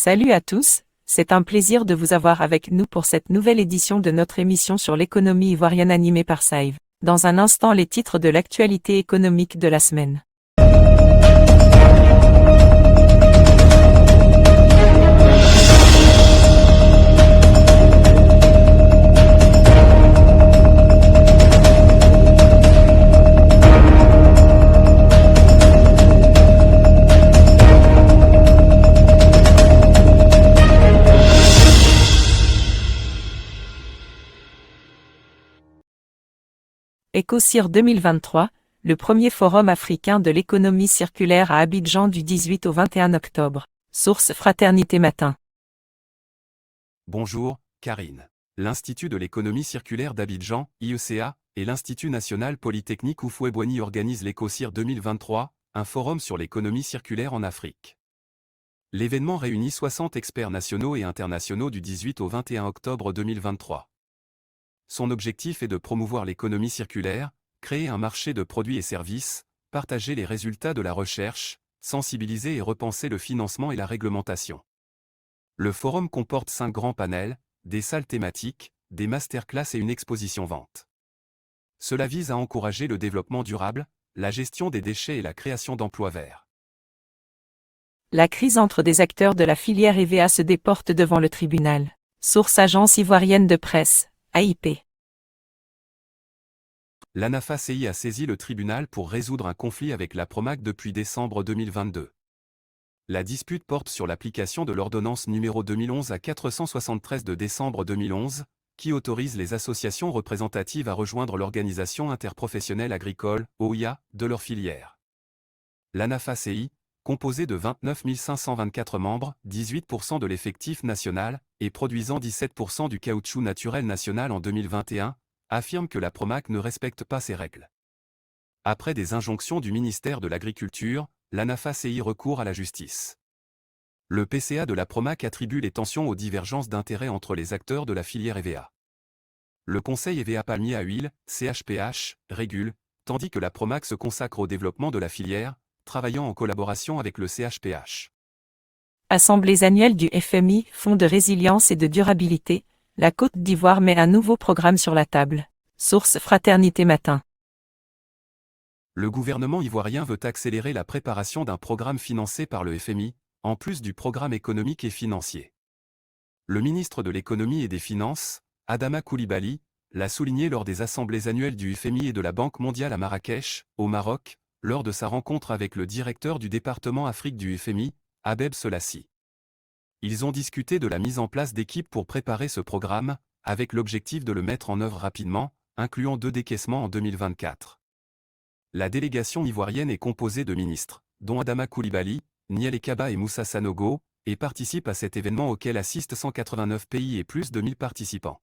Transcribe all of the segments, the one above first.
Salut à tous, c'est un plaisir de vous avoir avec nous pour cette nouvelle édition de notre émission sur l'économie ivoirienne animée par Saive. Dans un instant, les titres de l'actualité économique de la semaine. EcoCir 2023, le premier forum africain de l'économie circulaire à Abidjan du 18 au 21 octobre. Source Fraternité Matin. Bonjour, Karine. L'Institut de l'économie circulaire d'Abidjan, IECA, et l'Institut national polytechnique Houphouët-Boigny organisent l'EcoCir 2023, un forum sur l'économie circulaire en Afrique. L'événement réunit 60 experts nationaux et internationaux du 18 au 21 octobre 2023. Son objectif est de promouvoir l'économie circulaire, créer un marché de produits et services, partager les résultats de la recherche, sensibiliser et repenser le financement et la réglementation. Le forum comporte 5 grands panels, des salles thématiques, des masterclass et une exposition vente. Cela vise à encourager le développement durable, la gestion des déchets et la création d'emplois verts. La crise entre des acteurs de la filière EVA se déporte devant le tribunal. Source Agence ivoirienne de presse, AIP. L'ANAFA-CI a saisi le tribunal pour résoudre un conflit avec la Promac depuis décembre 2022. La dispute porte sur l'application de l'ordonnance numéro 2011-473 de décembre 2011, qui autorise les associations représentatives à rejoindre l'Organisation interprofessionnelle agricole, OIA, de leur filière. L'ANAFA-CI, composée de 29 524 membres, 18% de l'effectif national, et produisant 17% du caoutchouc naturel national en 2021, affirme que la Promac ne respecte pas ces règles. Après des injonctions du ministère de l'Agriculture, l'ANAFA-CI recourt à la justice. Le PCA de la Promac attribue les tensions aux divergences d'intérêts entre les acteurs de la filière EVA. Le Conseil EVA palmier à huile, CHPH, régule, tandis que la Promac se consacre au développement de la filière, travaillant en collaboration avec le CHPH. Assemblées annuelles du FMI, Fonds de résilience et de durabilité, la Côte d'Ivoire met un nouveau programme sur la table. Source Fraternité Matin. Le gouvernement ivoirien veut accélérer la préparation d'un programme financé par le FMI, en plus du programme économique et financier. Le ministre de l'économie et des finances, Adama Coulibaly, l'a souligné lors des assemblées annuelles du FMI et de la Banque mondiale à Marrakech, au Maroc, lors de sa rencontre avec le directeur du département Afrique du FMI, Abeb Selassie. Ils ont discuté de la mise en place d'équipes pour préparer ce programme, avec l'objectif de le mettre en œuvre rapidement, incluant 2 décaissements en 2024. La délégation ivoirienne est composée de ministres, dont Adama Coulibaly, Niel Kaba et Moussa Sanogo, et participe à cet événement auquel assistent 189 pays et plus de 1000 participants.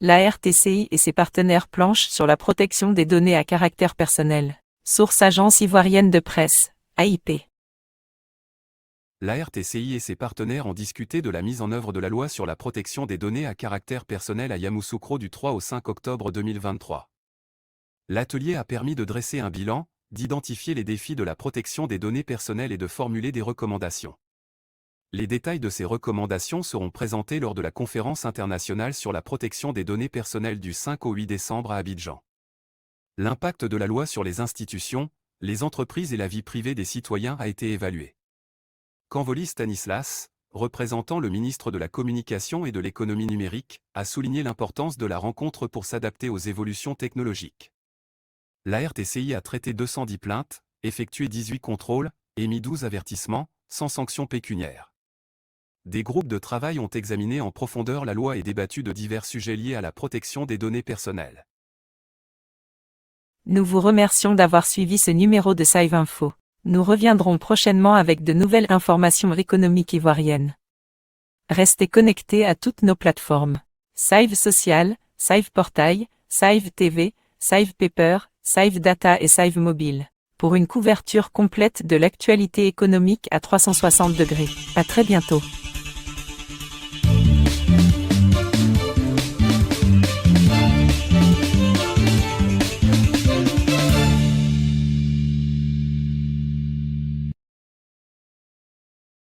La RTCI et ses partenaires planchent sur la protection des données à caractère personnel. Source Agence ivoirienne de presse, AIP. La RTCI et ses partenaires ont discuté de la mise en œuvre de la loi sur la protection des données à caractère personnel à Yamoussoukro du 3 au 5 octobre 2023. L'atelier a permis de dresser un bilan, d'identifier les défis de la protection des données personnelles et de formuler des recommandations. Les détails de ces recommandations seront présentés lors de la conférence internationale sur la protection des données personnelles du 5 au 8 décembre à Abidjan. L'impact de la loi sur les institutions, les entreprises et la vie privée des citoyens a été évalué. Kanvoli Stanislas, représentant le ministre de la Communication et de l'Économie numérique, a souligné l'importance de la rencontre pour s'adapter aux évolutions technologiques. La RTCI a traité 210 plaintes, effectué 18 contrôles, émis 12 avertissements, sans sanction pécuniaire. Des groupes de travail ont examiné en profondeur la loi et débattu de divers sujets liés à la protection des données personnelles. Nous vous remercions d'avoir suivi ce numéro de Saive Info. Nous reviendrons prochainement avec de nouvelles informations économiques ivoiriennes. Restez connectés à toutes nos plateformes. Saive Social, Saive Portail, Saive TV, Saive Paper, Saive Data et Saive Mobile. Pour une couverture complète de l'actualité économique à 360 degrés. À très bientôt.